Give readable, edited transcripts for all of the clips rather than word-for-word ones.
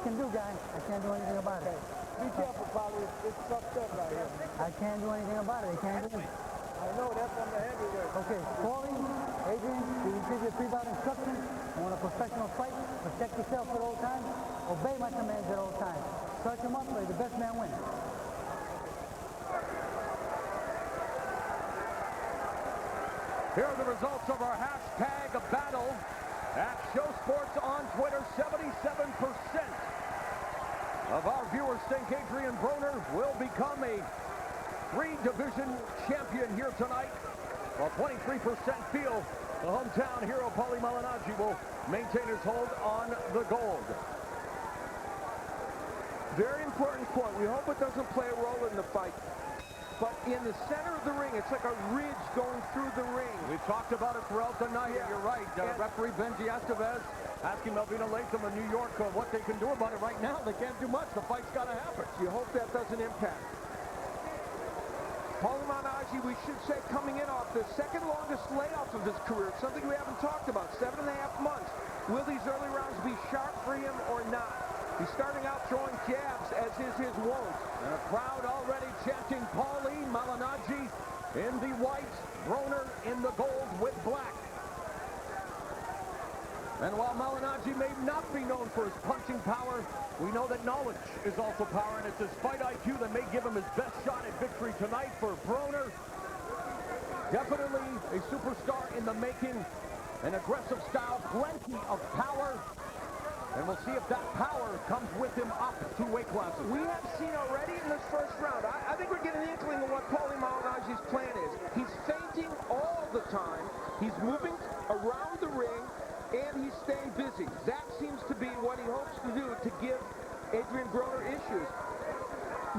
can do, guy. I can't do anything about it. Be careful, Paulie. It's fucked up right here. I can't do anything about it. I can't do it. I know, that's on the heavyweight. Okay, Paulie, Adrian, we give you a pre-bout instruction. You want a professional fight? Protect yourself at all times. Obey my commands at all times. Search them up, play the best man wins. Here are the results of our hashtag battle at Show Sports on Twitter. 77% of our viewers think Adrian Broner will become a three-division champion here tonight, while 23% feel the hometown hero Paulie Malignaggi will maintain his hold on the gold. Very important point. We hope it doesn't play a role in the fight. But in the center of the ring, it's like a ridge going through the ring. We've talked about it throughout the night. Yeah. You're right. Referee Benji Estevez asking Melvina Latham of New York what they can do about it right now. They can't do much. The fight's got to happen. You hope that doesn't impact. Paulie Malignaggi, we should say, coming in off the second longest layoff of his career, something we haven't talked about, 7.5 months. Will these early rounds be sharp for him or not? He's starting out throwing jabs, as is his wont. And a crowd already chanting Paulie Malignaggi in the white, Broner in the gold with black. And while Malignaggi may not be known for his punching power, we know that knowledge is also power, and it's his fight IQ that may give him his best shot at victory tonight. For Broner, definitely a superstar in the making, an aggressive style, plenty of power. And we'll see if that power comes with him up 2 weight classes. We have seen already in this first round, I think we're getting an inkling of what Paulie Malignaggi's plan is. He's feinting all the time. He's moving around the ring, and he's staying busy. That seems to be what he hopes to do to give Adrian Broner issues.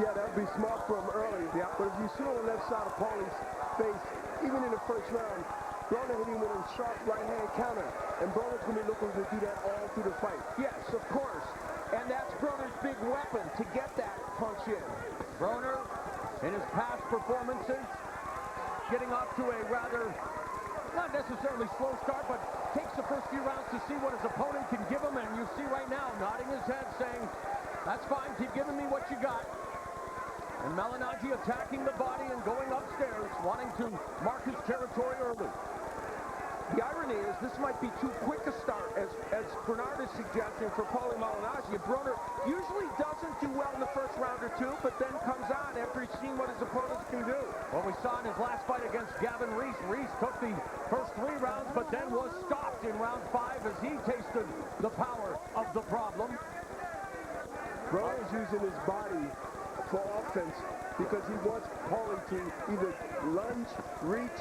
Yeah, that would be smart for him early. Yeah, but if you see on the left side of Paulie's face, even in the first round, Broner hit him with a sharp right-hand counter, and Broner's going to be looking to do that all through the fight. Yes, of course. And that's Broner's big weapon, to get that punch in. Broner, in his past performances, getting off to a rather, not necessarily slow start, but takes the first few rounds to see what his opponent can give him, and you see right now, nodding his head, saying, that's fine, keep giving me what you got. And Malignaggi attacking the body and going upstairs, wanting to mark his territory early. The irony is this might be too quick a start, as Bernard is suggesting, for Paulie Malignaggi. Broner usually doesn't do well in the first round or two, but then comes on after he's seen what his opponents can do. What we saw in his last fight against Gavin Reese, Reese took the first 3 rounds, but then was stopped in round 5 as he tasted the power of the problem. Broner's using his body for offense because he wants Paulie to either lunge, reach,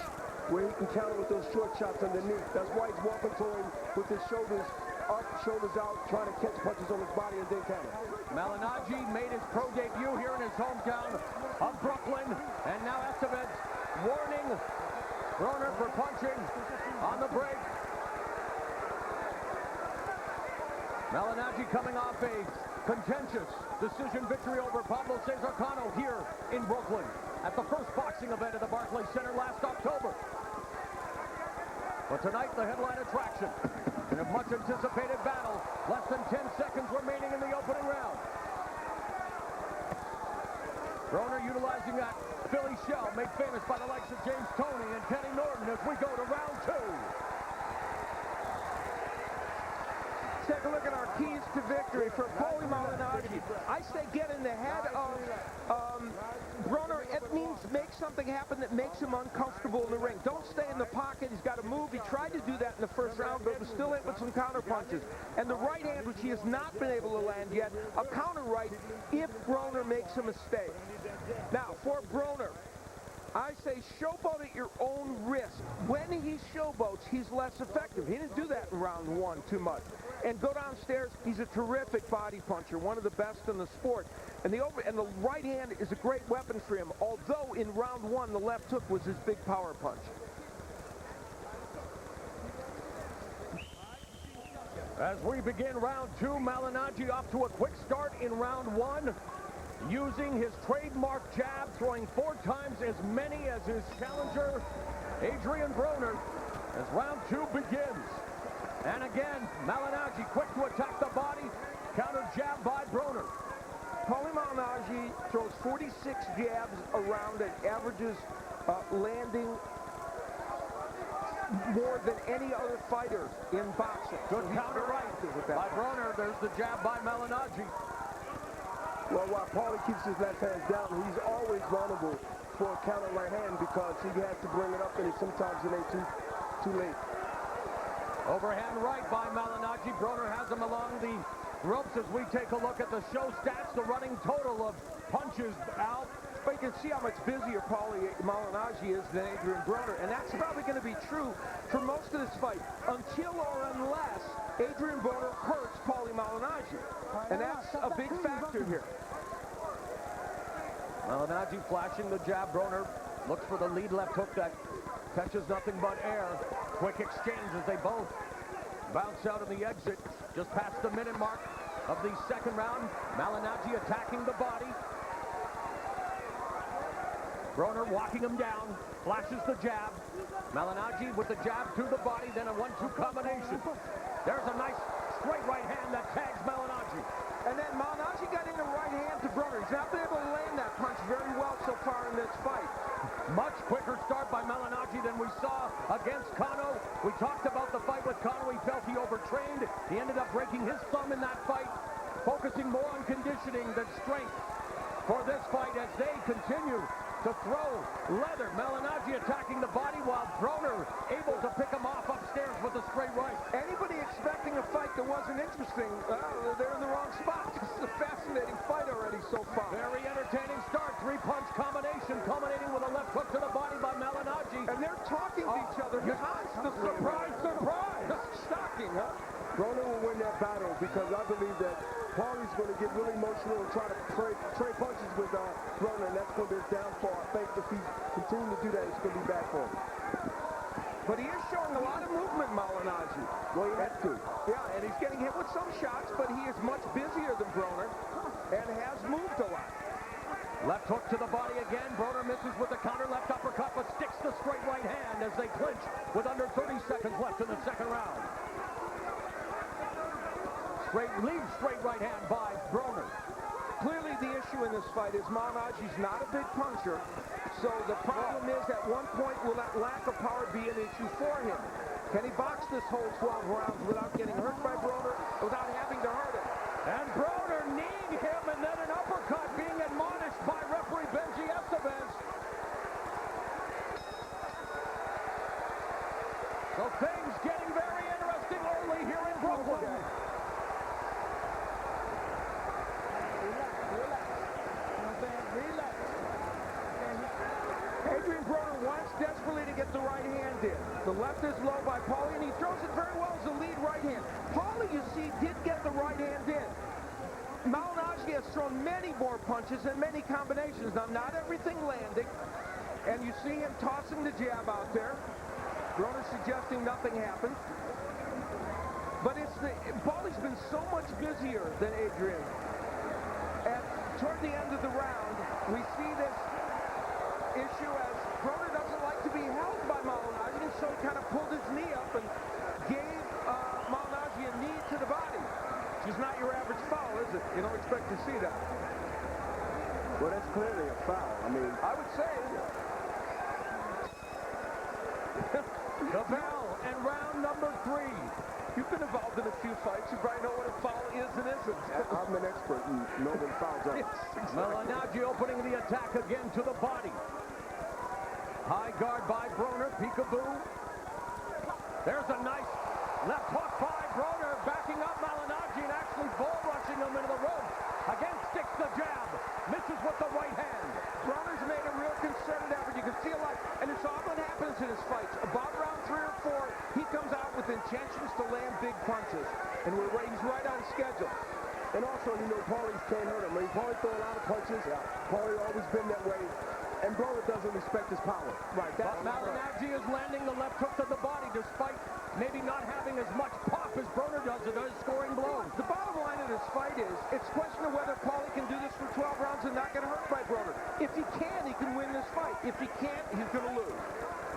where he can counter with those short shots underneath. That's why he's walking to him with his shoulders up, shoulders out, trying to catch punches on his body and then counter. Malignaggi made his pro debut here in his hometown of Brooklyn, and now Estevez warning Broner for punching on the break. Malignaggi coming off a contentious decision victory over Pablo Cesar Cano here in Brooklyn at the first boxing event at the Barclays Center last October. But tonight, the headline attraction in a much-anticipated battle. Less than 10 seconds remaining in the opening round. Broner utilizing that Philly shell made famous by the likes of James Toney and Kenny Norton as we go to round 2. Take a look at our keys to victory for Paulie Malignaggi. I say get in the head of Broner. It means make something happen that makes him uncomfortable in the ring. Don't stay in the pocket. He's got to move. He tried to do that in the first round, but was still hit with some counter punches. And the right hand, which he has not been able to land yet, a counter right if Broner makes a mistake. Now, for Broner, I say showboat at your own risk. When he showboats, he's less effective. He didn't do that in round 1 too much. And go downstairs, he's a terrific body puncher, one of the best in the sport. And the right hand is a great weapon for him, although in round 1, the left hook was his big power punch. As we begin round 2, Malignaggi off to a quick start in round 1, using his trademark jab, throwing 4 times as many as his challenger, Adrian Broner, as round 2 begins. And again, Malignaggi quick to attack the body, Counter jab by Broner. Paulie Malignaggi throws 46 jabs around and averages landing more than any other fighter in boxing. Good counter right by Broner. There's the jab by Malignaggi. Well, while Paulie keeps his left hand down, he's always vulnerable for a counter right hand because he has to bring it up, and sometimes it ain't too late. Overhand right by Malignaggi. Broner has him along the ropes as we take a look at the show stats, the running total of punches, Al. But you can see how much busier Paulie Malignaggi is than Adrian Broner, and that's probably going to be true for most of this fight, until or unless Adrian Broner hurts Paulie Malignaggi, and that's a big factor here. Malignaggi flashing the jab. Broner looks for the lead left hook that catches nothing but air. Quick exchange as they both bounce out of the exit. Just past the minute mark of the second round. Malignaggi attacking the body. Broner walking him down. Flashes the jab. Malignaggi with the jab to the body, then a 1-2 combination. There's a nice straight right hand that tags Malignaggi. And then Malignaggi got in the right hand to Broner. He's not been able to land that punch very well so far in this fight. Much quicker start by Malignaggi than we saw against Kano. We talked about the fight with Kano. He felt he overtrained. He ended up breaking his thumb in that fight, focusing more on conditioning than strength for this fight as they continue to throw leather. Malignaggi attacking the body while Broner able to pick him off upstairs with a straight right. Anybody expecting a fight that wasn't interesting, they're in the wrong spot. This is a fascinating fight already so far. Very entertaining start. Three-punch combination culminating with a left hook to the body by Malignaggi. And they're talking to each other. The surprise, surprise. Shocking, huh? Broner will win that battle because I believe that Paulie's going to get really emotional and try to trade punches with Broner, and that's going to be his downfall. I think if he continues to do that, it's going to be bad for him. But he is showing a lot of movement, Malignaggi. Well, he has to. Yeah, and he's getting hit with some shots, but he is much busier than Broner and has moved a lot. Left hook to the body again. Broner misses with the counter left uppercut, but sticks the straight right hand as they clinch with under 30 seconds left in the second round. Lead straight right hand by Broner. Clearly the issue in this fight is Malignaggi's not a big puncher, so the problem is at one point will that lack of power be an issue for him? Can he box this whole 12 rounds without getting hurt by Broner, without having to hurt him? And Broner kneeing him, and then an uppercut being admonished by referee Benji Estevez. So things getting very interesting early here in Brooklyn. Adrian Broner wants desperately to get the right hand in. The left is low by Paulie, and he throws it very well as the lead right hand. Paulie, you see, did get the right hand in. Malignaggi has thrown many more punches and many combinations. Now, not everything landing, and you see him tossing the jab out there. Broner suggesting nothing happened. But Paulie's been so much busier than Adrian. And toward the end of the round, we see this issue as Broner doesn't like to be held by Malignaggi, so he kind of pulled his knee up and gave Malignaggi a knee to the body. Which is not your average foul, is it? You don't expect to see that. Well, that's clearly a foul. I mean, I would say. The bell and round number 3. You've been involved in a few fights. You probably know what a foul is and isn't. I'm an expert in knowing fouls are. Yes, exactly. Malignaggi opening the attack again to the body. High guard by Broner, peekaboo. There's a nice left hook by Broner, backing up Malignaggi and actually bull rushing him into the rope. Again sticks the jab, misses with the right hand. Broner's made a real concerted effort. You can see a lot, and it's often happens in his fights. About round 3 or 4, he comes out with intentions to land big punches, and he's right on schedule. And also, you know, Paulie can't hurt him. I mean, Paulie throw a lot of punches. Yeah. Paulie always been that way. And Broner doesn't respect his power. Right. But Malignaggi is landing the left hook to the body despite maybe not having as much pop as Broner does at his scoring blows. The bottom line of this fight is, it's a question of whether Paulie can do this for 12 rounds and not get hurt by Broner. If he can win this fight. If he can't, he's going to lose.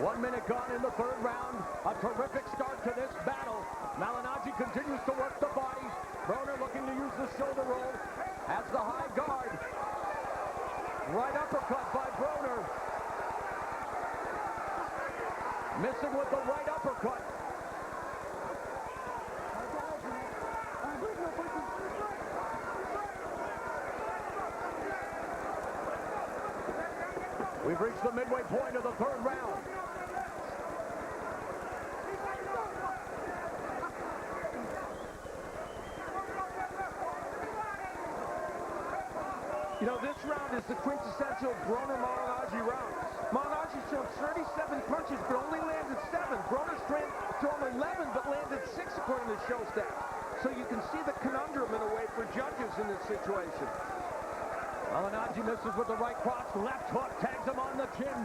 1 minute gone in the third round. A terrific start to this battle. Malignaggi continues to work the body. Broner looking to use the shoulder roll, has the high guard. Right uppercut by Broner. Missing with the right uppercut. We've reached the midway point of the third round. You know, this round is the quintessential Broner-Malignaggi round. Malignaggi's thrown 37 punches, but only landed 7. Broner's thrown 11, but landed 6, according to show stats. So you can see the conundrum in a way for judges in this situation. Malignaggi misses with the right cross. Left hook tags him on the chin.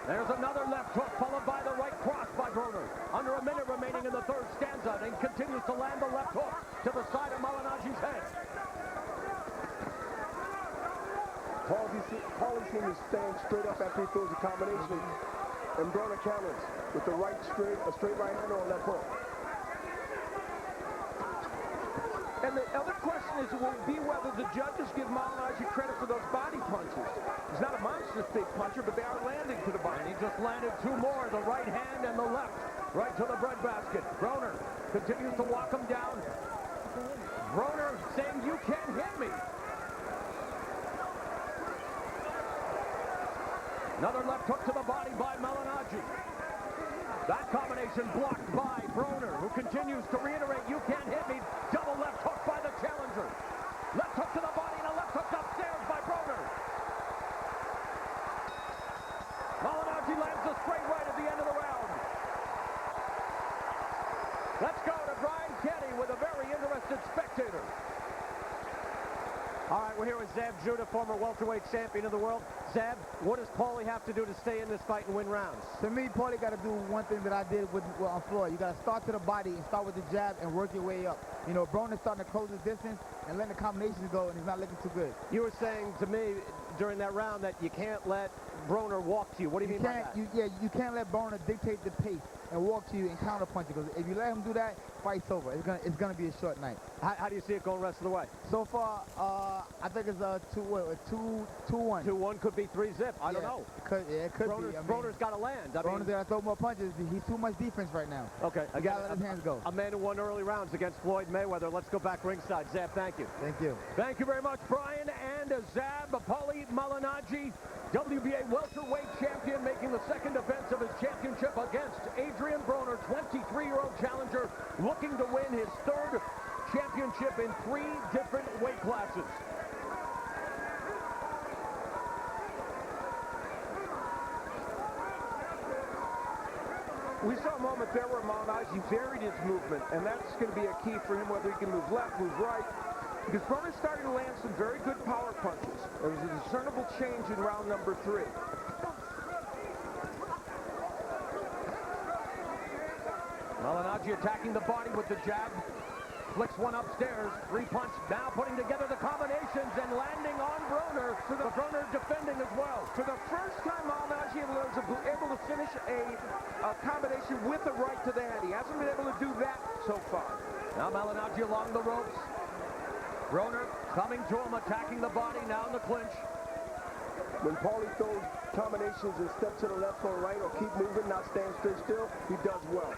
There's another left hook followed by the right cross by Broner. Under a minute remaining in the third stanza, and continues to land the left hook to the side of Malignaggi's head. Paulie seemed to stand straight up after he throws a combination, and Broner counters with the a straight right hand or a left hook. And the other question will be whether the judges give Malignaggi credit for those body punches. He's not a monstrous big puncher, but they are landing to the body. And he just landed 2 more, the right hand and the left, right to the breadbasket. Broner continues to walk him down. Broner saying, "You can't hit me." Another left hook to the body by Malignaggi. That combination blocked by Broner, who continues to reiterate, "You can't hit me." Double left hook by the challenger. Left hook to the body and a left hook upstairs by Broner. Malignaggi lands a straight right at the end of the round. Let's go to Brian Kenny with a very interested spectator. All right, we're here with Zab Judah, former welterweight champion of the world. Zab, what does Paulie have to do to stay in this fight and win rounds? To me, Paulie got to do one thing that I did on Floyd. You got to start to the body and start with the jab and work your way up. You know, Broner's starting to close his distance and letting the combinations go, and he's not looking too good. You were saying to me during that round that you can't let Broner walk to you. What do you mean by that? You can't let Broner dictate the pace and walk to you and counter punch you, because if you let him do that, fight's over. It's gonna be a short night. How do you see it going the rest of the way? So far, I think it's 2-1. 2-1 could be 3-zip. I don't know. It could be. Broner's got to land. Broner's got to throw more punches. He's too much defense right now. Okay. You got to let his hands go. A man who won early rounds against Floyd Mayweather. Let's go back ringside. Zab, thank you. Thank you. Thank you very much, Brian and Zab. Paulie Malignaggi, WBA welterweight champion, making the second defense of his championship against Adrian Broner, 23-year-old challenger, looking to win his third championship in 3 different weight classes. We saw a moment there where Malignaggi varied his movement, and that's going to be a key for him, whether he can move left, move right, because Broner's starting to land some very good power punches. There was a discernible change in round number 3. Malignaggi attacking the body with the jab. Flicks one upstairs. 3-punch. Now putting together the combinations and landing on Broner. But Broner defending as well. For the first time, Malignaggi was able to finish a combination with a right to the head. He hasn't been able to do that so far. Now Malignaggi along the ropes. Broner coming to him, attacking the body, now in the clinch. When Paulie throws combinations and step to the left or right or keep moving, not stand straight still, he does well.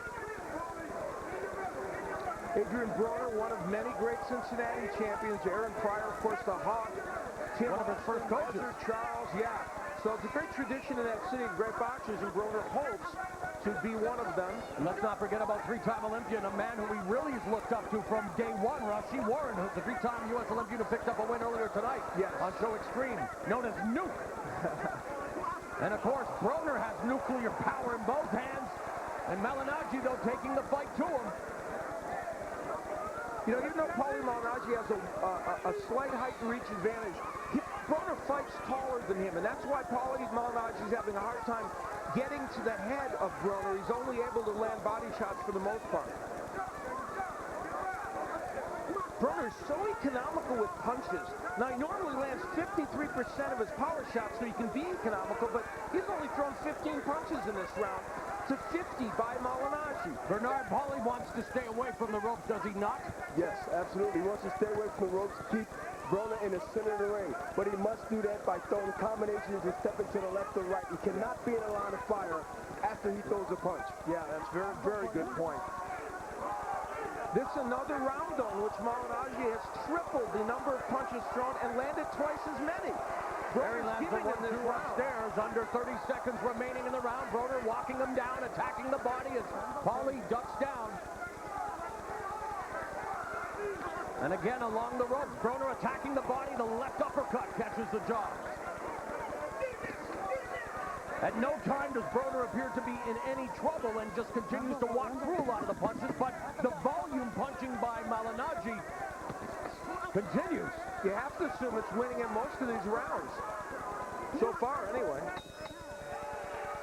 Adrian Broner, one of many great Cincinnati champions. Aaron Pryor, of course, the Hawk. Tim, one of his first coaches. Charles, yeah. So it's a great tradition in that city of great boxers, and Broner hopes to be one of them. And let's not forget about 3-time Olympian, a man who he really has looked up to from day one, Rasheed Warren, who's the 3-time U.S. Olympian who picked up a win earlier tonight on Show Extreme, known as Nuke. And, of course, Broner has nuclear power in both hands, and Malignaggi, though, taking the fight to him. You know, even though Paulie Malignaggi has a slight height and reach advantage, Broner fights taller than him, and that's why Paulie Malignaggi is having a hard time getting to the head of Broner. He's only able to land body shots for the most part. Broner is so economical with punches. Now, he normally lands 53% of his power shots, so he can be economical, but he's only thrown 15 punches in this round. to 50 by Malignaggi. Bernard, Paulie wants to stay away from the ropes, does he not? Yes, absolutely. He wants to stay away from the ropes, keep Broner in the center of the ring. But he must do that by throwing combinations and stepping to the left or right. He cannot be in a line of fire after he throws a punch. Yeah, that's very, very good point. This is another round, though, in which Malignaggi has tripled the number of punches thrown and landed twice as many. Very Broner's last giving him this round. upstairs, under 30 seconds remaining in the round. Broner walking him down, attacking the body as Paulie ducks down. And again along the ropes, Broner attacking the body, the left uppercut catches the jaw. At no time does Broner appear to be in any trouble and just continues to walk through a lot of the punches, but the volume punching by Malignaggi continues. You have to assume it's winning in most of these rounds. So far, anyway.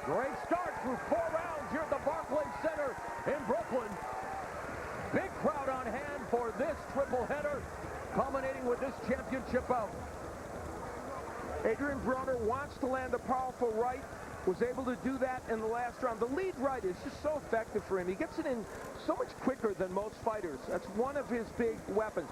Great start through 4 rounds here at the Barclays Center in Brooklyn. Big crowd on hand for this triple header, culminating with this championship bout. Adrian Broner wants to land a powerful right, was able to do that in the last round. The lead right is just so effective for him. He gets it in so much quicker than most fighters. That's one of his big weapons.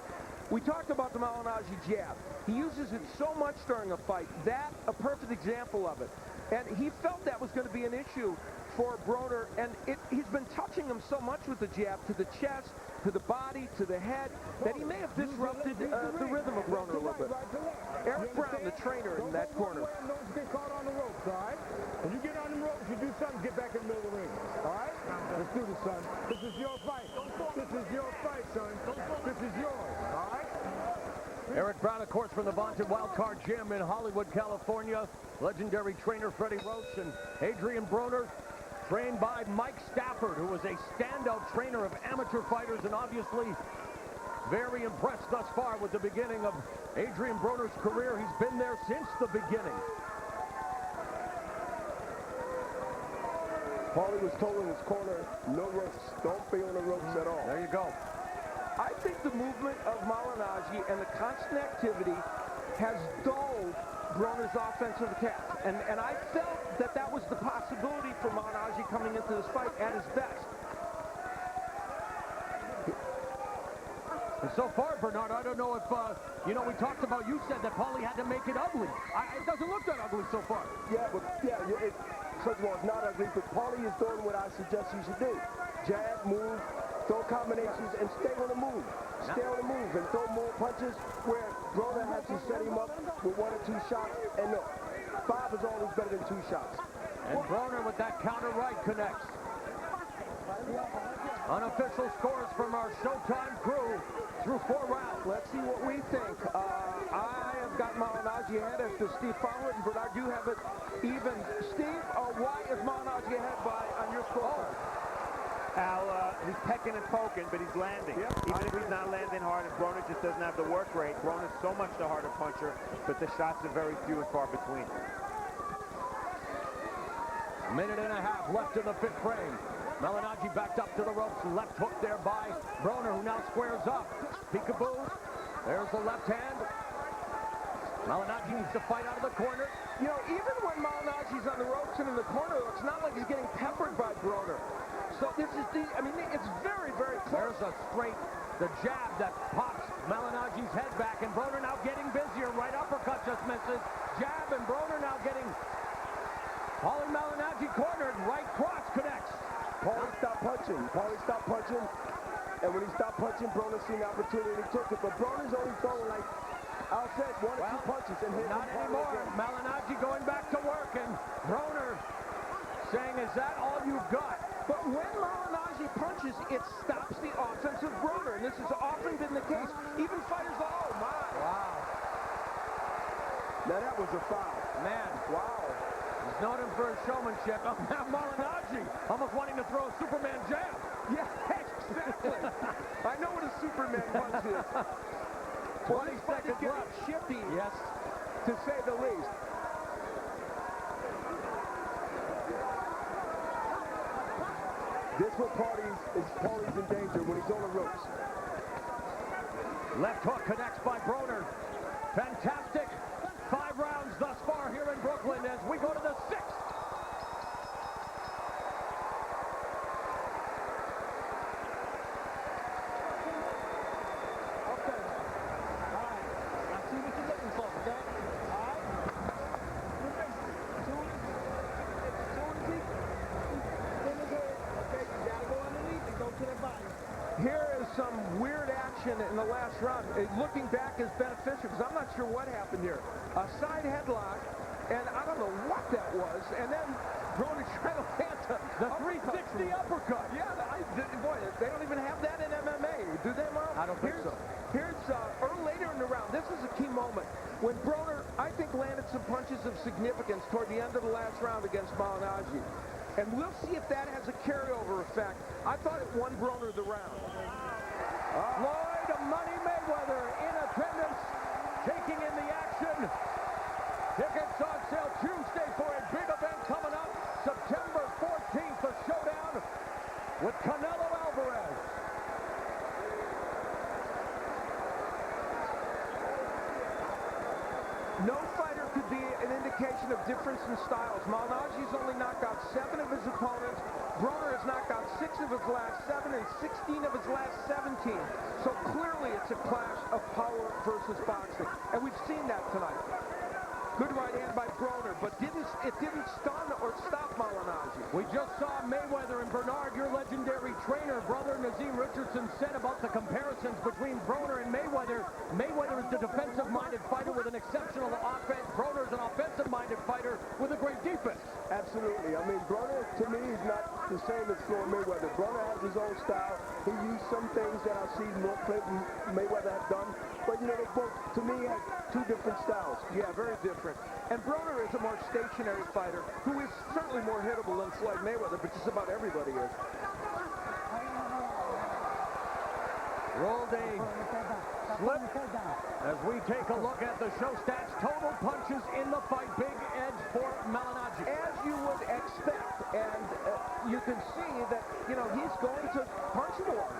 We talked about the Malignaggi jab. He uses it so much during a fight. That, a perfect example of it. And he felt that was going to be an issue for Broner, and he's been touching him so much with the jab to the chest, to the body, to the head, that he may have disrupted the rhythm of Broner a little bit. Eric Brown, the trainer in that corner. Don't get caught on the ropes, all right? When you get on the ropes, you do something, get back in the middle of the ring, all right? Let's do this, son. This is your fight. This is your fight, son. This is yours, all right? Eric Brown, of course, from the vaunted Wildcard Gym in Hollywood, California. Legendary trainer Freddie Roach and Adrian Broner, trained by Mike Stafford, who was a standout trainer of amateur fighters and obviously very impressed thus far with the beginning of Adrian Broner's career. He's been there since the beginning. Paulie was told in his corner, no ropes. Don't be on the ropes at all. There you go. I think the movement of Malignaggi and the constant activity has dulled Broner's offensive attack. And I felt that that was the possibility for Malignaggi coming into this fight at his best. And so far, Bernard, I don't know if, we talked about, you said that Paulie had to make it ugly. It doesn't look that ugly so far. First of all, it's not ugly, but Paulie is doing what I suggest you should do. Jab, move, throw combinations, and stay on the move. Stay on the move and throw more punches where Broner has to set him up with 1 or 2 shots. And no, 5 is always better than 2 shots. And Broner with that counter right connects. Unofficial scores from our Showtime crew through 4 rounds. Let's see what we think. I have got Malignaggi ahead after Steve followed, but I do have it even. Steve, why is Malignaggi ahead on your score? Al, he's pecking and poking, but he's landing. Yep, Even if he's not landing hard, and Broner just doesn't have the work rate. Broner's so much the harder puncher, but the shots are very few and far between. A minute and a half left in the 5th frame. Malignaggi backed up to the ropes. Left hook there by Broner, who now squares up. Peekaboo. There's the left hand. Malignaggi needs to fight out of the corner. You know, even when Malignaggi's on the ropes and in the corner, it's not like he's getting peppered by Broner. So this is it's very, very close. There's a straight, the jab that pops Malignaggi's head back, and Broner now getting busier. Right uppercut just misses. Jab, and Broner now getting Paulie Malignaggi cornered. Right cross connects. Paulie stopped punching. Paulie stopped punching. And when he stopped punching, Broner seen the opportunity and he took it. But Broner's only throwing, like Al said, 1 or 2 punches and hit. Not anymore. Malignaggi going back to work, and Broner saying, is that all you've got? But when Malignaggi punches, it stops the offensive Broner. And this has often been the case. Even fighters go, oh my. Wow. Now that was a foul. Man. Wow. He's known him for his showmanship. Oh, now Malignaggi almost wanting to throw a Superman jab. Yeah, exactly. I know what a Superman punch is. 20 seconds getting left. Shifty, Yes. to say the least. This what Paulie's in danger when he's on the ropes. Left hook connects by Broner. Fantastic 5 rounds thus far here in Brooklyn as we go to the 6th. action in the last round, looking back, is beneficial because I'm not sure what happened here. A side headlock, and I don't know what that was, and then Broner trying to land the 360 uppercut. Yeah, boy, they don't even have that in MMA, do they, Mark? I don't think so. Here's later in the round. This is a key moment when Broner, I think, landed some punches of significance toward the end of the last round against Malignaggi. And we'll see if that has a carryover effect. I thought it won Broner the round. Floyd Money Mayweather in attendance, taking in the action. Tickets on sale Tuesday for a big event coming up, September 14th, a showdown with Canelo Alvarez. No fighter could be an indication of difference in styles. Malignaggi's only knocked out 7 of his opponents. Broner has knocked out 6 of his last 7 and 16 of his last 17. So clearly it's a clash of power versus boxing. And we've seen that tonight. Good right hand by Broner, but it didn't stun or stop Malignaggi. We just saw Mayweather and Bernard, your legendary trainer, brother Nazim Richardson, said about the comparisons between Broner and Mayweather. Mayweather is the defensive-minded fighter with an exceptional offense. Broner is an offensive-minded fighter with a great defense. Absolutely. I mean, Broner, to me, is not the same as Floyd Mayweather. Broner has his own style. He used some things that I've seen Mayweather have done. But, you know, they both, to me, have 2 different styles. Yeah, very different. And Broner is a more stationary fighter who is certainly more hittable than Floyd Mayweather, but just about everybody is. Rolled a slip as we take a look at the show stats. Total punches in the fight. Big edge for Malignaggi. As you would expect, and you can see that, you know, he's going to punch more.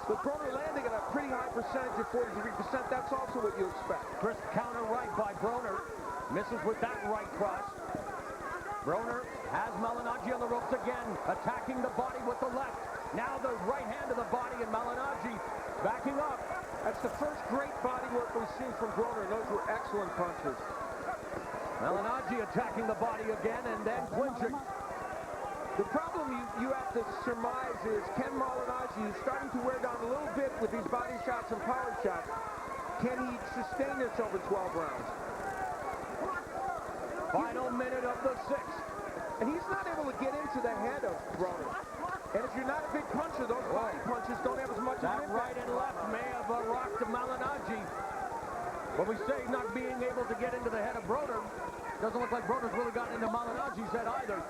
With Broner landing at a pretty high percentage of 43%, that's also what you expect. Crisp counter right by Broner. Misses with that right cross. Broner has Malignaggi on the ropes again, attacking the body with the left. Now the right hand to the body, and Malignaggi backing up. That's the first great body work we've seen from Broner, and those were excellent punches. Malignaggi attacking the body again and then clinching. The problem you have to surmise is Ken Malignaggi is starting to wear down a little bit with these body shots and power shots. Can he sustain this over 12 rounds? Final minute of the 6th. And he's not able to get into the head of Broner. And if you're not a big puncher, those body punches don't have as much of an That right and left may have rocked Malignaggi. But we say not being able to get into the head of Broner. Doesn't look like Broner's really gotten into Malignaggi's head either.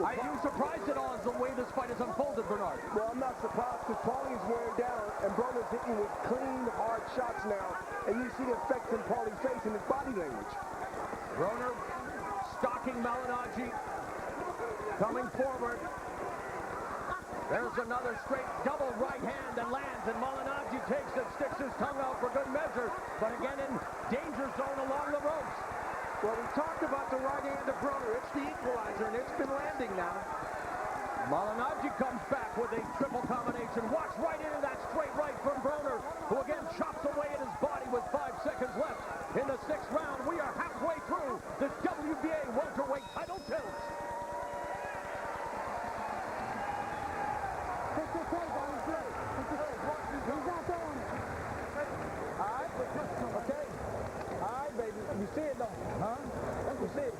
Are you surprised at all as the way this fight has unfolded, Bernard? Well, I'm not surprised because Paulie's wearing down and Broner's hitting with clean, hard shots now. And you see the effect in Paulie's face and his body language. Broner stalking Malignaggi. Coming forward. There's another straight double right hand and lands, and Malignaggi takes it, sticks his tongue out for good measure, but again in danger zone along the ropes. Well, we talked about the right hand of Broner. It's the equalizer, and it's been landing now. Malignaggi comes back with a triple combination. Walks right into that straight right from Broner, who again chops away at his body with 5 seconds left in the 6th round. We are halfway through this WBA welterweight title tilt. You see it, though? Huh? You see it?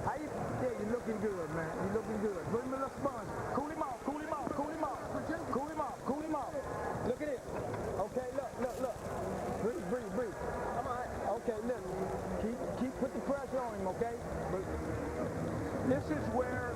How you? Yeah, you're looking good, man. You're looking good. Put him in the sponge. Cool him off. Cool him off. Cool him off. Cool him off. Cool him off. Look at it. Okay, look. Breathe. Come on. Okay, look. Put the pressure on him, okay? This is where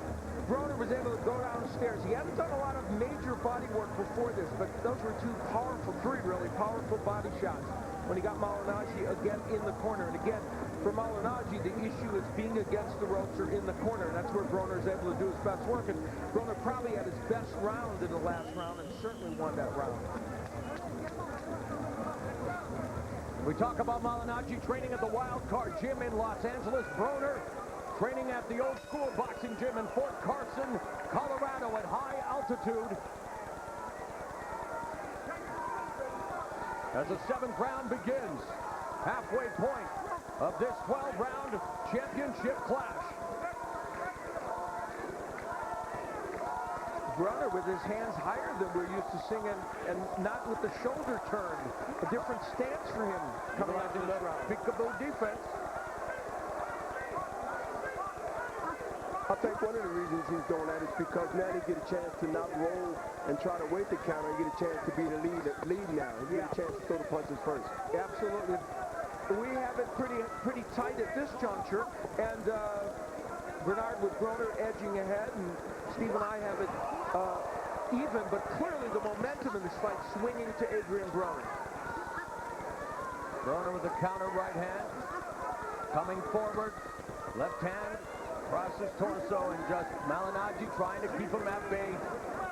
Broner was able to go downstairs. He hadn't done a lot of major body work before this, but those were 2 powerful, 3 really powerful body shots when he got Malignaggi again in the corner. And again, for Malignaggi, the issue is being against the ropes or in the corner, and that's where Broner is able to do his best work. And Broner probably had his best round in the last round and certainly won that round. We talk about Malignaggi training at the Wild Card Gym in Los Angeles. Broner training at the Old School Boxing Gym in Fort Carson, Colorado at high altitude. As the 7th round begins, halfway point of this 12-round championship clash. Broner with his hands higher than we're used to seeing, and not with the shoulder turn. A different stance for him coming out in this round. Peekaboo defense. I think one of the reasons he's doing that is because now they get a chance to not roll and try to wait the counter and get a chance to be the lead now. He get a chance to throw the punches first. Absolutely. We have it pretty tight at this juncture, and Bernard with Broner edging ahead, and Steve and I have it even, but clearly the momentum in this fight swinging to Adrian Broner. Broner with the counter right hand. Coming forward. Left hand across his torso, and just Malignaggi trying to keep him at bay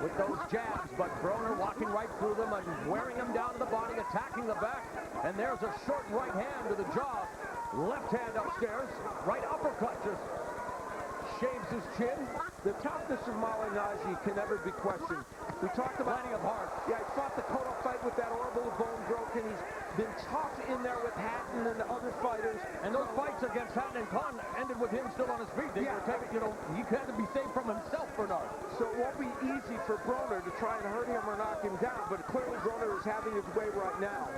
with those jabs, but Broner walking right through them and wearing him down to the body, attacking the back, and there's a short right hand to the jaw. Left hand upstairs. Right uppercut just shaves his chin. The toughness of Malignaggi can never be questioned. We talked about Plenty of heart. Yeah, he fought the Cotto fight with that orbital bone broken. He's been tough in there with Hatton and the other fighters. And those fights against Hatton and Khan ended with him still on his feet. They were taking, he had to be saved from himself, Bernard. So it won't be easy for Broner to try and hurt him or knock him down, but clearly Broner is having his way right now.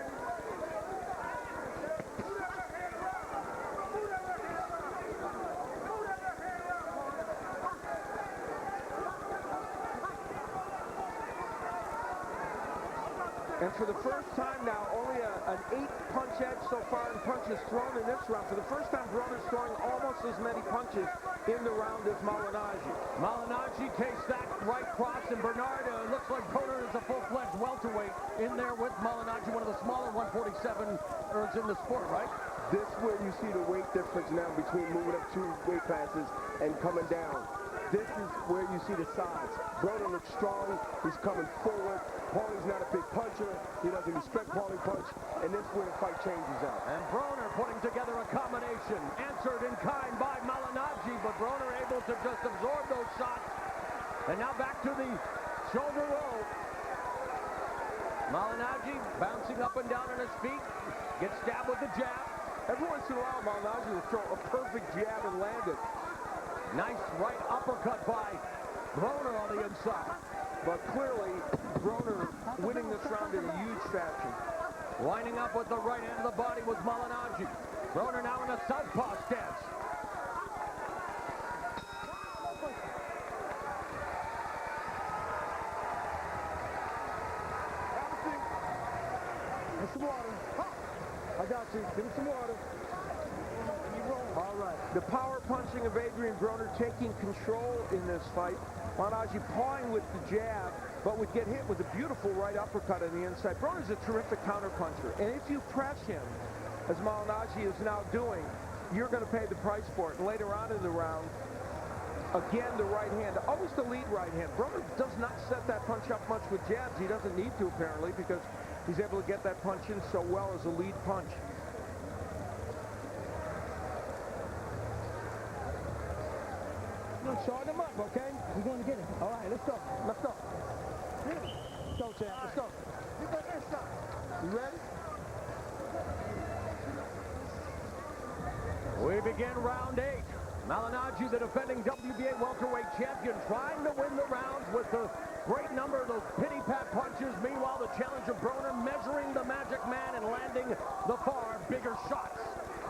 And for the first time now, only an 8-punch edge so far in punches thrown in this round. For the first time, Broner's throwing almost as many punches in the round as Malignaggi. Malignaggi takes that right cross, and Bernard looks like Broner is a full-fledged welterweight in there with Malignaggi, one of the smaller 147ers in the sport, right? This is where you see the weight difference now between moving up 2 weight classes and coming down. This is where you see the size. Broner looks strong. He's coming forward. Paulie's not a big puncher. He doesn't respect Paulie punch. And this is where the fight changes out. And Broner putting together a combination. Answered in kind by Malignaggi, but Broner able to just absorb those shots. And now back to the shoulder roll. Malignaggi bouncing up and down on his feet. Gets stabbed with the jab. Every once in a while, Malignaggi will throw a perfect jab and land it. Nice right uppercut by Broner on the inside. But clearly, Broner winning this round in a huge fashion. Lining up with the right hand of the body was Malignaggi. Broner now in a southpaw stance. Get some water. I got you. Give me some water. All right. The power punching of Adrian Broner taking control in this fight. Malignaggi pawing with the jab, but would get hit with a beautiful right uppercut on the inside. Broner's a terrific counterpuncher, and if you press him, as Malignaggi is now doing, you're going to pay the price for it. And later on in the round, again, the right hand, always the lead right hand. Broner does not set that punch up much with jabs. He doesn't need to, apparently, because he's able to get that punch in so well as a lead punch. Short him up, okay? We're going to get him. All right, let's go. Let's go. Let's go, champ. Let's go. You ready? We begin round 8. Malignaggi, the defending WBA welterweight champion, trying to win the rounds with the great number of those pity-pat punches. Meanwhile, the challenger Broner measuring the magic man and landing the far bigger shots.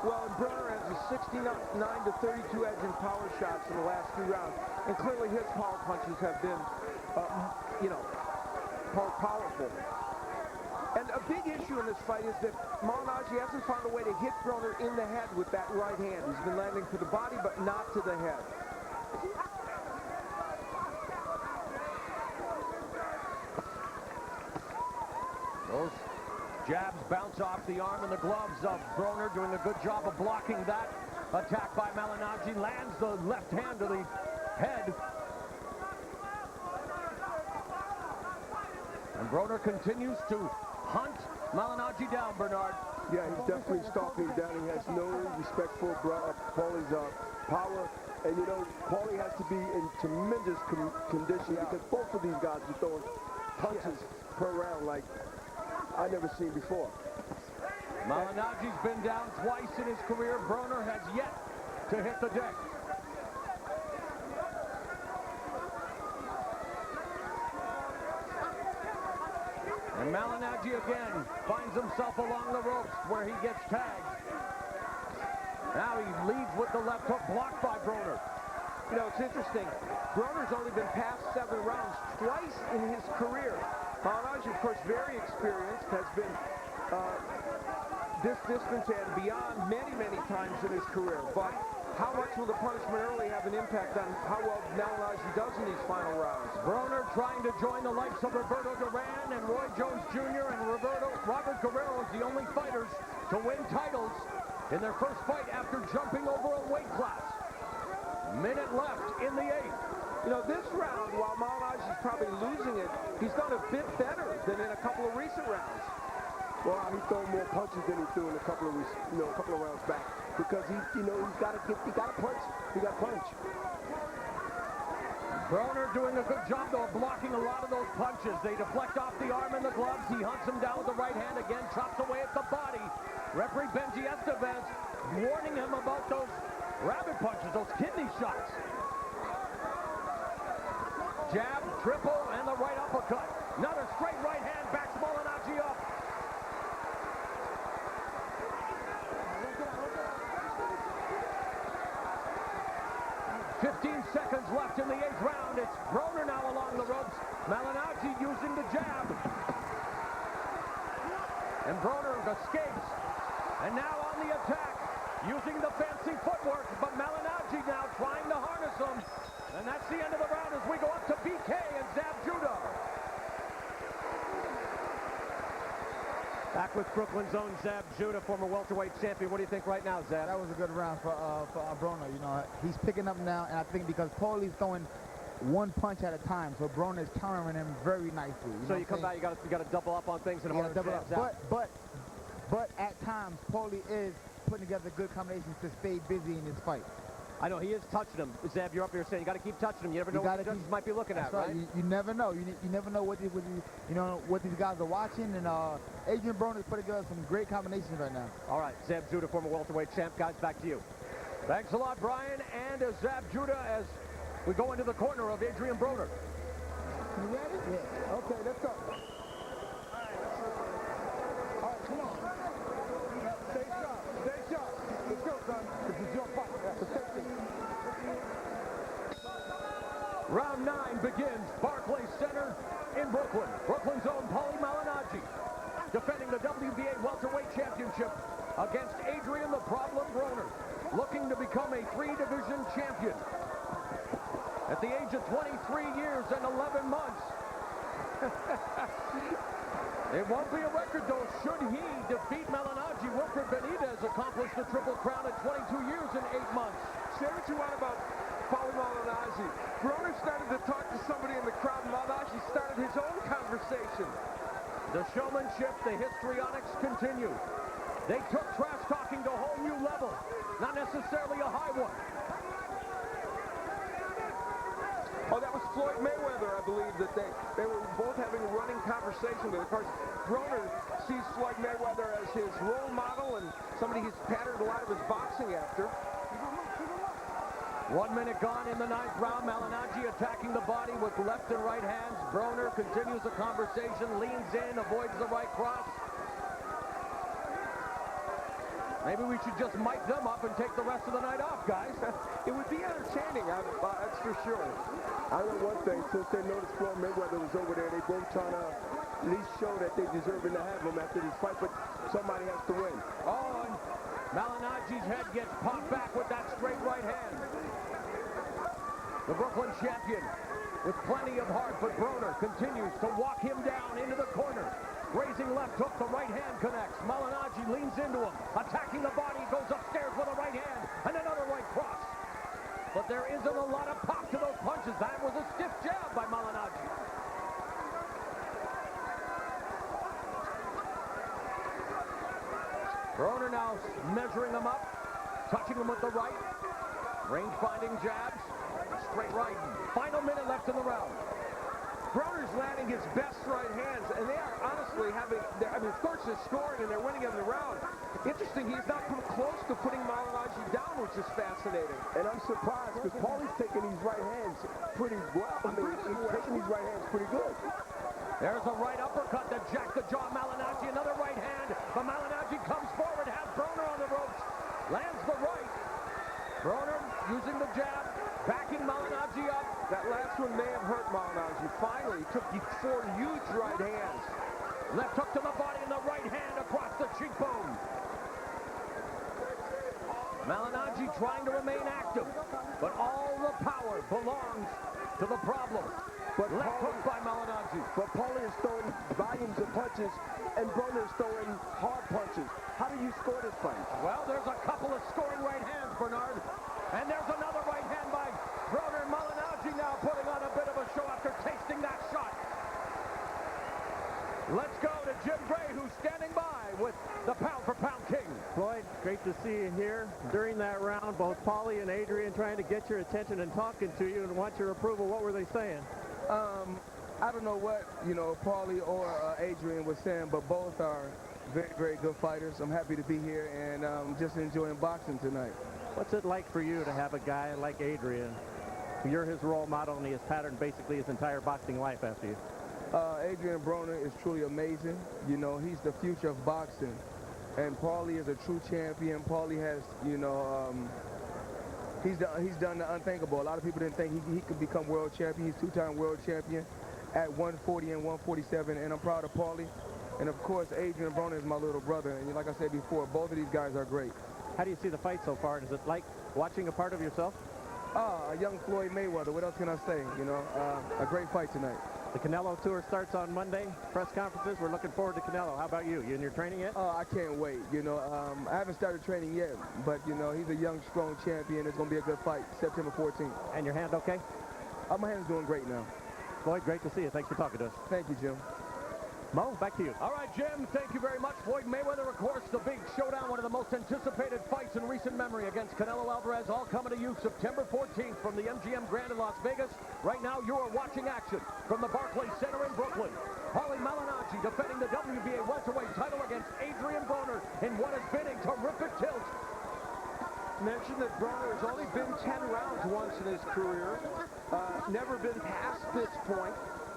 Well, and Broner has a 69 to 32 edge in power shots in the last 2 rounds. And clearly his power punches have been, powerful. And a big issue in this fight is that Malignaggi hasn't found a way to hit Broner in the head with that right hand. He's been landing to the body, but not to the head. Those jabs bounce off the arm and the gloves of Broner, doing a good job of blocking that attack by Malignaggi. Lands the left hand to the head. And Broner continues to hunt Malignaggi down, Bernard. Yeah, he's definitely stalking him down. He has no respect for Paulie's power. And, Paulie has to be in tremendous condition because both of these guys are throwing punches per round like I've never seen before. Malignaggi's been down twice in his career. Broner has yet to hit the deck. Malignaggi again finds himself along the ropes where he gets tagged. Now he leads with the left hook, blocked by Broner. You know, it's interesting. Broner's only been past 7 rounds twice in his career. Malignaggi, of course, very experienced, has been this distance and beyond many times in his career. But how much will the punishment early have an impact on how well Malignaggi does in these final rounds? Broner trying to join the likes of Roberto Duran and Roy Jones Jr. and Robert Guerrero as the only fighters to win titles in their first fight after jumping over a weight class. Minute left in the 8th. You know, this round, while Malignaggi's probably losing it, he's done a bit better than in a couple of recent rounds. Well, he's throwing more punches than he threw in a couple of rounds back because he's got to punch. He got punch. Broner doing a good job, though, of blocking a lot of those punches. They deflect off the arm and the gloves. He hunts him down with the right hand again, chops away at the body. Referee Benji Estevez warning him about those rabbit punches, those kidney shots. Jab, triple, and the right uppercut. Another straight right hand backs Malignaggi up. "15 seconds left in the 8th round. It's Broner now along the ropes. Malignaggi using the jab. And Broner escapes. And now on the attack, using the fancy footwork. But Malignaggi now trying to harness him. And that's the end of the round as we go up to BK and Zab Judah. Back with Brooklyn's own Zab Judah, former welterweight champion. What do you think right now, Zab? That was a good round for Broner. You know, he's picking up now, and I think because Paulie's throwing one punch at a time, so Broner is countering him very nicely. So you come back, you got to double up on things and harder double up. jabs out. But at times, Paulie is putting together good combinations to stay busy in this fight. I know, he is touching him. Zab, you're up here saying you got to keep touching him. You never know what the judges might be looking at, right? You never know. You never know what these guys are watching, and Adrian Broner is putting together some great combinations right now. All right, Zab Judah, former welterweight champ. Guys, back to you. Thanks a lot, Brian, and Zab Judah as we go into the corner of Adrian Broner. You ready? Yeah. Okay, let's go. All right, come on. Stay sharp. Stay sharp. Let's go, son. This is your fight. Protect it. Round 9 begins. Barclays Center in Brooklyn. Brooklyn's own Paulie Malignaggi defending the WBA welterweight championship against Adrian the Problem Broner, looking to become a 3-division champion. At the age of 23 years and 11 months. It won't be a record, though, should he defeat Malignaggi. Wilfred Benitez accomplished the Triple Crown at 22 years and 8 months. Say what you want about Paulie Malignaggi. Broner started to talk to somebody in the crowd. Malignaggi started his own conversation. The showmanship, the histrionics continue. They took trash talking to a whole new level, not necessarily a high one. Oh, that was Floyd Mayweather, I believe, that they were both having a running conversation with. Of course, Broner sees Floyd Mayweather as his role model and somebody he's patterned a lot of his boxing after. 1 minute gone in the 9th round. Malignaggi attacking the body with left and right hands. Broner continues the conversation, leans in, avoids the right cross. Maybe we should just mic them up and take the rest of the night off, guys. It would be entertaining, that's for sure. I know one thing, since they noticed Floyd Mayweather was over there, they both trying to at least show that they deserving to have him after this fight, but somebody has to win. Oh, and Malignaggi's head gets popped back with that straight right hand. The Brooklyn champion with plenty of heart, but Broner continues to walk him down into the corner. Raising left hook, the right hand connects. Malignaggi leans into him, attacking the body, goes upstairs with a right hand, and another right cross. But there isn't a lot of pop to those punches. That was a stiff jab by Malignaggi. Broner now measuring them up, touching them with the right. Range-finding jabs, straight right. Final minute left in the round. Broner's landing his best right hands, and they are honestly having, I mean, of course they're scoring and they're winning in the round. Interesting, he's not come close to putting Malignaggi down, which is fascinating. And I'm surprised because Paulie's taking these right hands pretty well. I mean, he's taking these right hands pretty good. There's a right uppercut that jacked the jaw. Malignaggi He took 4 huge right hands. Left hook to the body and the right hand across the cheekbone. Malignaggi trying to remain active, but all the power belongs to the problem. But Left hook by Malignaggi. But Paulie is throwing volumes of punches, and Broner is throwing hard punches. How do you score this fight? Well, there's a couple of scoring right hands, Bernard. And there's another right hand by Broner. Malignaggi now putting on a bit of a show after tasting that shot. Let's go to Jim Gray, who's standing by with the pound-for-pound king. Floyd, great to see you here. During that round, both Paulie and Adrian trying to get your attention and talking to you and want your approval. What were they saying? I don't know what, Paulie or Adrian was saying, but both are very, very good fighters. I'm happy to be here and just enjoying boxing tonight. What's it like for you to have a guy like Adrian? You're his role model, and he has patterned basically his entire boxing life after you. Adrian Broner is truly amazing. He's the future of boxing. And Paulie is a true champion. Paulie has, he's done the unthinkable. A lot of people didn't think he could become world champion. He's 2-time world champion at 140 and 147. And I'm proud of Paulie. And of course, Adrian Broner is my little brother. And like I said before, both of these guys are great. How do you see the fight so far? Is it like watching a part of yourself? A young Floyd Mayweather. What else can I say? A great fight tonight. The Canelo Tour starts on Monday. Press conferences. We're looking forward to Canelo. How about you? You in your training yet? I can't wait. I haven't started training yet, but, he's a young, strong champion. It's going to be a good fight, September 14th. And your hand okay? My hand's doing great now. Floyd, great to see you. Thanks for talking to us. Thank you, Jim. Mo, back to you. All right, Jim, thank you very much. Floyd Mayweather, of course, the big showdown, one of the most anticipated fights in recent memory against Canelo Alvarez, all coming to you September 14th from the MGM Grand in Las Vegas. Right now, you are watching action from the Barclays Center in Brooklyn. Paulie Malignaggi defending the WBA welterweight title against Adrian Broner in what has been a terrific tilt. Mentioned that Broner has only been 10 rounds once in his career. Never been past this point.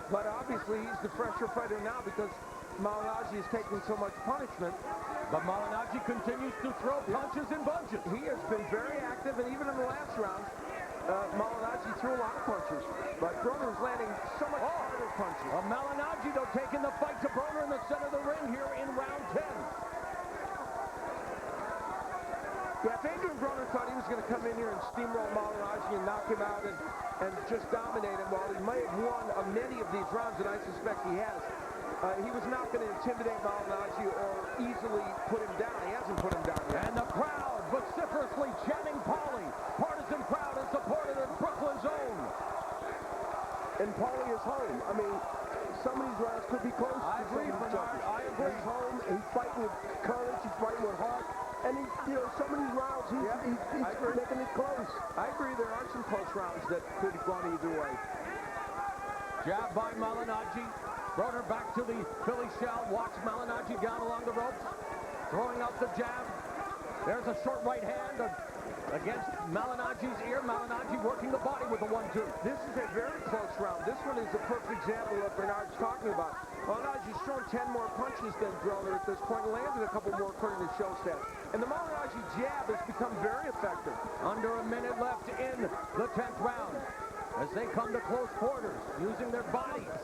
But obviously, he's the fresher fighter now because Malignaggi is taking so much punishment. But Malignaggi continues to throw punches and bunches. He has been very active, and even in the last round, Malignaggi threw a lot of punches. But Broner is landing so much harder punches. Malignaggi, though, taking the fight to Broner in the center of the ring here in round 10. Yeah, if Adrian Broner thought he was going to come in here and steamroll Malignaggi and knock him out and just dominate him, while he may have won many of these rounds, and I suspect he has, he was not going to intimidate Malignaggi or easily put him down. He hasn't put him down yet. And the crowd vociferously chanting Paulie. Partisan crowd in support of the Brooklyn zone. And Paulie is home. I mean, some of these rounds could be close. I agree, Bernard. I agree. He's home. He's fighting with courage. He's fighting with heart. And some of these rounds, he's making it close. I agree. There are some close rounds that could have gone either way. Jab by Malignaggi. Broner back to the Philly shell. Walks Malignaggi down along the ropes. Throwing out the jab. There's a short right hand against Malignaggi's ear. Malignaggi working the body with the 1-2. This is a very close round. This one is a perfect example of what Bernard's talking about. Malignaggi's shown 10 more punches than Broner at this point. Landed a couple more according to show stats. And the Malignaggi jab has become very effective. Under a minute left in the 10th round as they come to close quarters using their bodies.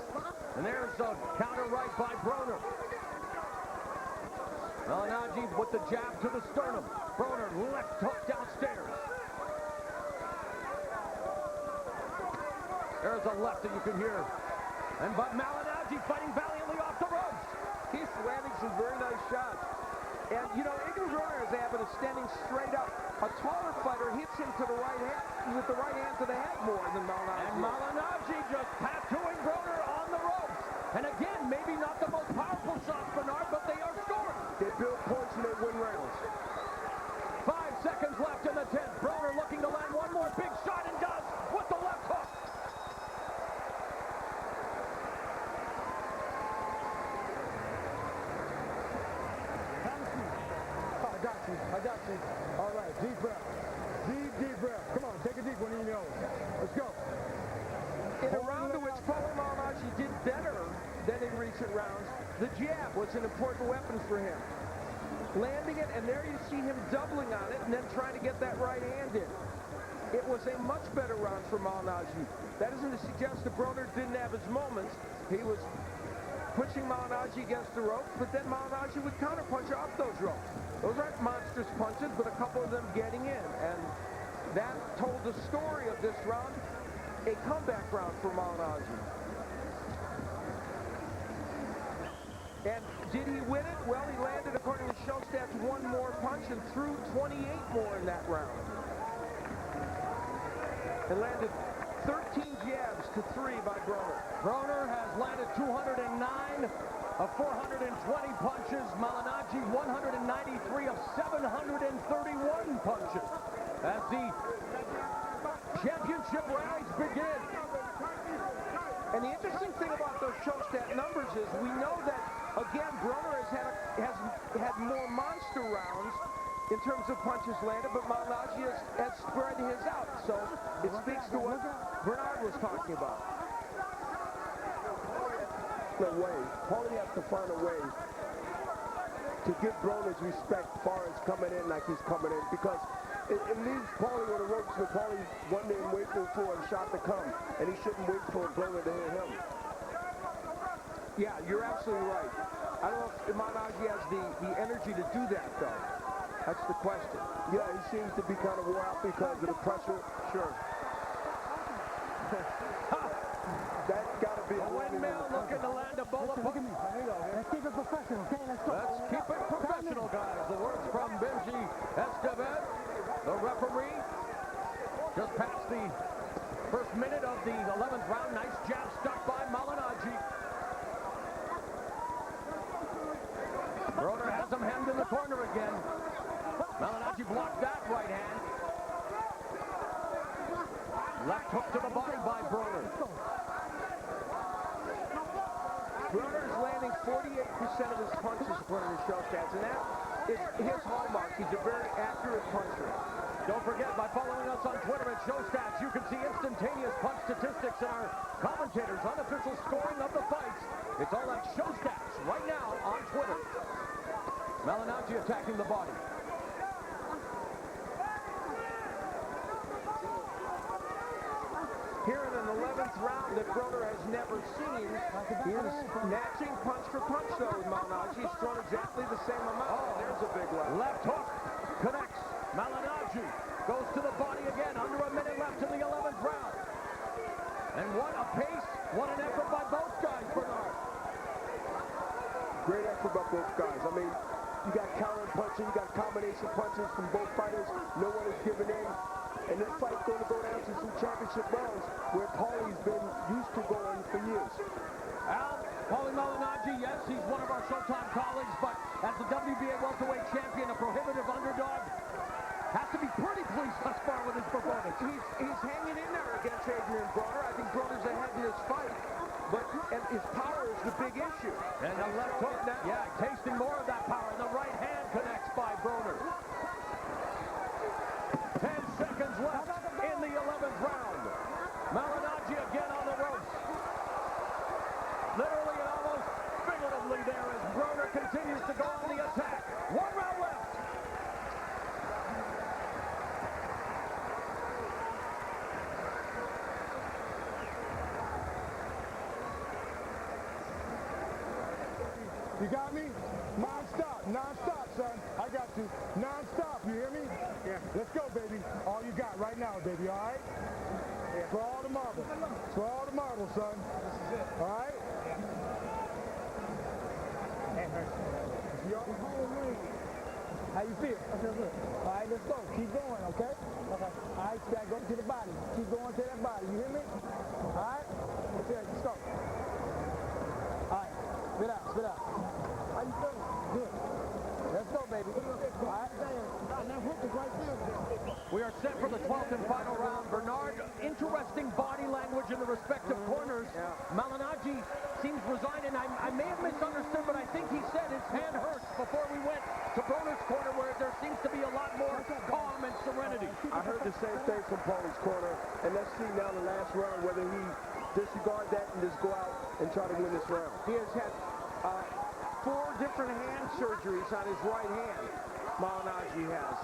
And there's a counter right by Broner. Malignaggi with the jab to the sternum. Broner left hook downstairs. There's a left that you can hear. But Malignaggi fighting valiantly off the ropes. He's landing some very nice shots. And, Adrian Broner has a habit of standing straight up. A taller fighter hits him to the right hand, with the right hand to the head more than Malignaggi. And Malignaggi just tattooing Broner on the ropes. And again, maybe not the most powerful shots, Bernard, but they are scoring. They build points and they win rounds. 5 seconds left in the 10th. Broner looking to land one more big shot and does with the left hook. I got you. All right, deep breath. Deep breath. Come on, take a deep one in your nose. Let's go. In a round in which Paulie Malignaggi did better than in recent rounds, the jab was an important weapon for him. Landing it, and there you see him doubling on it and then trying to get that right hand in. it was a much better round for Malignaggi. That isn't to suggest that Broner didn't have his moments. He was pushing Malignaggi against the ropes, but then Malignaggi would counterpunch off those ropes. Those aren't monstrous punches, but a couple of them getting in, and that told the story of this round, a comeback round for Malignaggi. And did he win it? Well, he landed, according to show stats, one more punch and threw 28 more in that round. And landed 13 jabs to 3 by Broner. Broner has landed 209 of 420 punches. Malignaggi 193 of 731 punches. As the championship rounds begin. And the interesting thing about those show stat numbers is we know that, again, Broner has had more monster rounds in terms of punches landed, but Malignaggi has spread his out. So it speaks to what Bernard was talking about. No way. Paulie has to find a way to give Broner's respect as far as coming in like he's coming in, because it leaves Paulie on the ropes with Paulie wondering, waiting for a shot to come, and he shouldn't wait for Broner to hit him. Yeah, you're absolutely right. I don't know if Malignaggi has the energy to do that, though. That's the question. Yeah, he seems to be kind of wore out because of the pressure. Sure. That's got to be A windmill looking to land a bullet. Look at me. Let's keep it professional, okay? Let's go. Let's keep it professional, guys. The words from Benji Estevez, the referee. Just past the first minute of the 11th round. Nice jab stuck by Malignaggi. Broner has him hemmed in the corner again. Malignaggi blocked that right hand. Left hook to the body by Broner. Broner's landing 48% of his punches according to show stats, and that is his hallmark. He's a very accurate puncher. Don't forget, by following us on Twitter at ShowStats, you can see instantaneous punch statistics and our commentators' unofficial scoring of the fights. It's all at ShowStats right now on Twitter. Malignaggi attacking the body. Here in an 11th round that Broner has never seen, he is matching punch for punch, though, with Malignaggi. He's thrown exactly the same amount. Oh, there's a big left. Left hook connects. Malignaggi goes to the body again. Under a minute left in the 11th round. And what a pace, what an effort by both guys, Bernard. Great effort by both guys. I mean, you got counter punching, you got combination punches from both fighters. No one is giving in. And this fight's going to go down to some championship rounds where Paulie's been used to going for years. Paulie Malignaggi, yes, he's one of our Showtime colleagues, but as the WBA welterweight champion, a prohibitive underdog, has to be pretty pleased thus far with his performance. He's hanging in there against Adrian Broner. I think Broner's ahead in this fight, and his power is the big issue. And the left hook, yeah, tasting more of that power. And the right hand connects by Broner. 10 seconds left in the 11th round. Malignaggi again on the ropes. Literally and almost figuratively there as Broner continues to go on the attack. 1 round left. You got me? Non-stop, non-stop, son. I got you. Non-stop, you hear me? Yeah. Let's go, baby. All you got right now, baby, all right? Yeah. For all the marbles. For all the marbles, son. This is it. All right? How you feel? I feel good. All right, let's go. Keep going, okay? Okay. All right, you gotta go to the body. Keep going to that body. You hear me? All right? Let's go. All right. Spit out, spit out. How you feeling? Good. Let's go, baby. All right. We are set for the 12th and final round. Bernard, interesting body language in the respective corners. Yeah. Malignaggi seems resigned, and I may have misunderstood, but I think he said his hand hurts before we went to Broner's corner, where there seems to be a lot more calm and serenity. I heard the same thing from Paulie's corner, and let's see now the last round whether he disregard that and just go out and try to win this round. He has had 4 different hand surgeries on his right hand. Malignaggi has.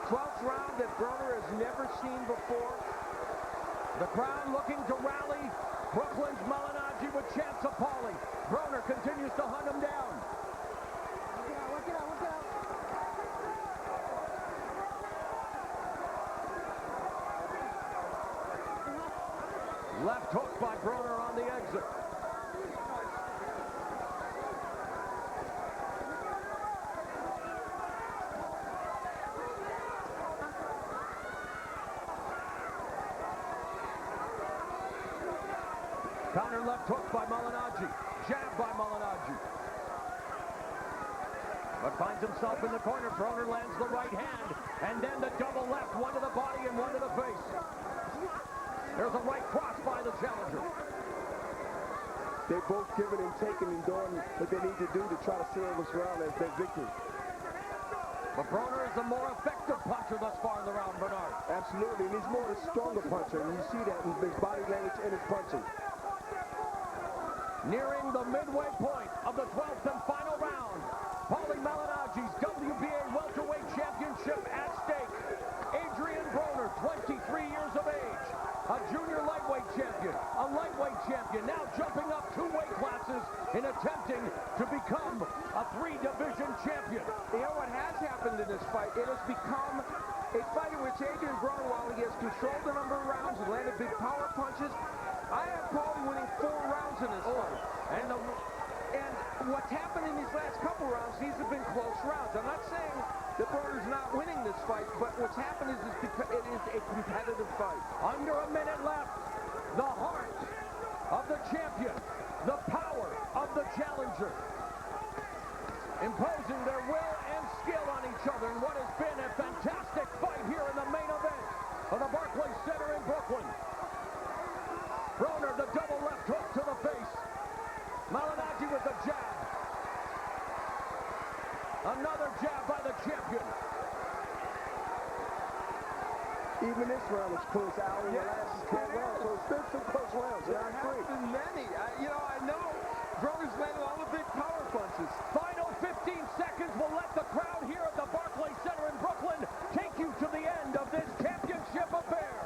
12th round that Broner has never seen before. The crowd looking to rally. Brooklyn's Malignaggi with chance of Paulie. Broner continues to hunt him down. Work it out. Left hook by Broner on the exit. Counter left hook by Malignaggi. Jab by Malignaggi. But finds himself in the corner. Broner lands the right hand. And then the double left. One to the body and one to the face. There's a right cross by the challenger. They're both giving and taking and doing what they need to do to try to seal this round as their victory. But Broner is a more effective puncher thus far in the round, Bernard. Absolutely, and he's more the stronger puncher, and you see that in his body language and his punching. Nearing the midway point of the 12th and final round. Paulie Malignaggi's WBA welterweight championship at stake. Adrian Broner, 23 years of age. A junior lightweight champion, a lightweight champion, now jumping up 2 weight classes in attempting to become a 3-division champion. You know what has happened in this fight? It has become a fight in which Adrian Broner, while he has controlled the number of rounds and landed big power punches, I have Paulie winning 4 rounds in this fight. And what's happened in these last couple rounds, these have been close rounds. I'm not saying that Broner's not winning this fight, but what's happened is it is a competitive fight. Under a minute left, the heart of the champion, the power of the challenger, imposing their will and skill on each other in what has been a fantastic fight here in the main event of the Barclays Center in Brooklyn. Broner, the double left hook to the face. Malignaggi with the jab. Another jab by the champion. Even this round was close, Al. In the last 10 rounds, so it's been some close rounds. There have been many. I know Broner's landed all the big power punches. Final 15 seconds will let the crowd here at the Barclays Center in Brooklyn take you to the end of this championship affair.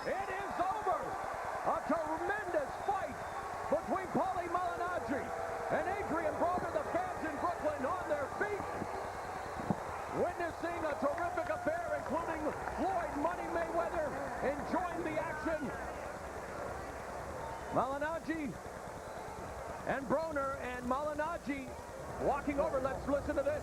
It is over. A tremendous fight between Paulie Malignaggi and Adrian Broner. The fans in Brooklyn on their feet, witnessing a terrific affair, including Floyd Money Mayweather enjoying the action. Malignaggi and Broner, and Malignaggi walking over. Let's listen to this.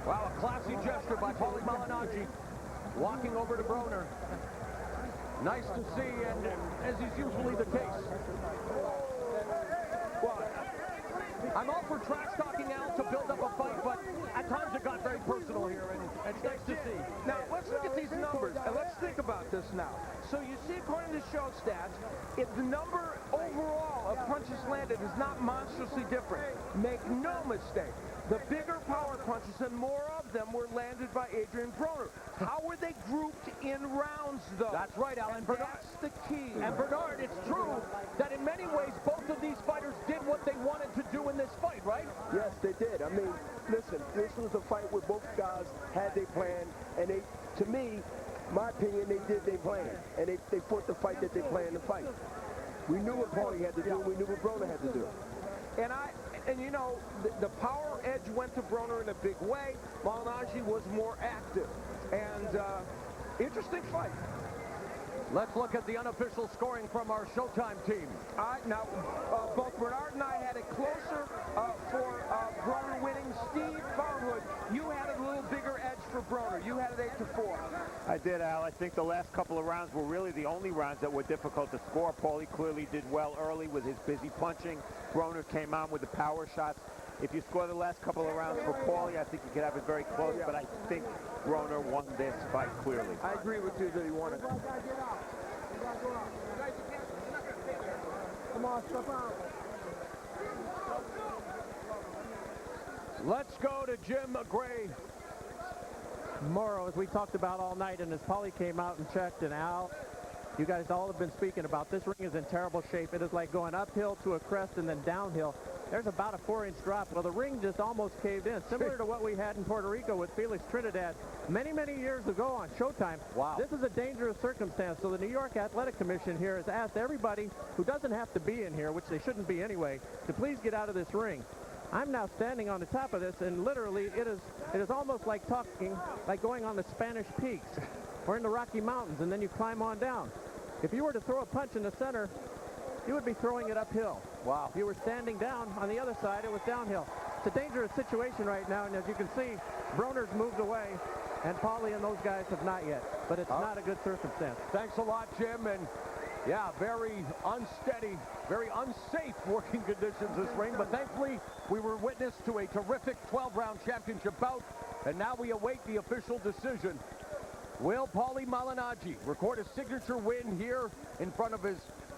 Wow, a classy gesture by Paulie Malignaggi, walking over to Broner. Nice to see, and as is usually the case. Well, I'm all for trash talking, Al, to build up a fight, but at times it got very personal here, and it's nice to see. Now, let's look at these numbers, and let's think about this now. So you see, according to show stats, if the number overall of punches landed is not monstrously different, make no mistake, the bigger power punches and more of them were landed by Adrian Broner. How were they grouped in rounds, though? That's right, Alan. That's the key. And Bernard, it's true that in many ways both of these fighters did what they wanted to do in this fight, right? Yes, they did. I mean, listen, this was a fight where both guys had their plan, and they, to me, my opinion, they did their plan, and they fought the fight that they planned to fight. We knew what Paulie had to do, and we knew what Broner had to do. And you know, the power edge went to Broner in a big way. Malignaggi was more active. And interesting fight. Let's look at the unofficial scoring from our Showtime team. Now, both Bernard and I had it closer for Broner winning. Steve Farhood, you had a little bigger edge for Broner. You had it 8-4. I did, Al. I think the last couple of rounds were really the only rounds that were difficult to score. Paulie clearly did well early with his busy punching. Broner came on with the power shots. If you score the last couple of rounds for Paulie, I think you could have it very close, but I think Broner won this fight clearly. I agree with you that he won it. Come on, step out. Let's go to Jim Gray. Morrow, as we talked about all night, and as Paulie came out and checked, and Al, you guys all have been speaking about, this ring is in terrible shape. It is like going uphill to a crest and then downhill. There's about a 4-inch drop. Well, the ring just almost caved in, similar to what we had in Puerto Rico with Felix Trinidad many, many years ago on Showtime. Wow. This is a dangerous circumstance. So the New York Athletic Commission here has asked everybody who doesn't have to be in here, which they shouldn't be anyway, to please get out of this ring. I'm now standing on the top of this, and literally it is almost like going on the Spanish Peaks or in the Rocky Mountains, and then you climb on down. If you were to throw a punch in the center, you would be throwing it uphill. Wow. If you were standing down on the other side, it was downhill. It's a dangerous situation right now, and as you can see, Broner's moved away, and Paulie and those guys have not yet. But it's not a good circumstance. Thanks a lot, Jim. And yeah, very unsteady, very unsafe working conditions this ring. But thankfully, we were witness to a terrific 12-round championship bout. And now we await the official decision. Will Paulie Malignaggi record a signature win here in front of his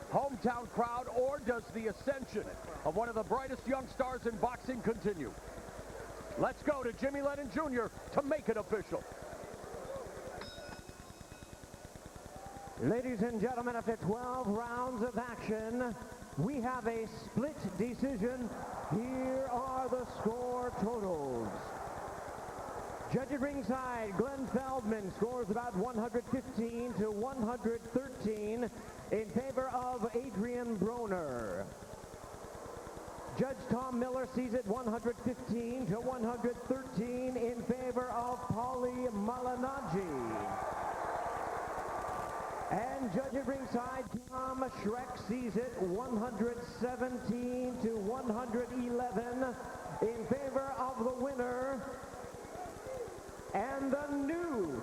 hometown crowd, or does the ascension of one of the brightest young stars in boxing continue? Let's go to Jimmy Lennon Jr. to make it official. Ladies and gentlemen, after 12 rounds of action, we have a split decision. Here are the score totals. Judge at ringside, Glenn Feldman scores about 115 to 113 in favor of Adrian Broner. Judge Tom Miller sees it 115 to 113 in favor of Paulie Malignaggi. And judge at ringside, Tom Schreck sees it 117 to 111 in favor of the winner and the new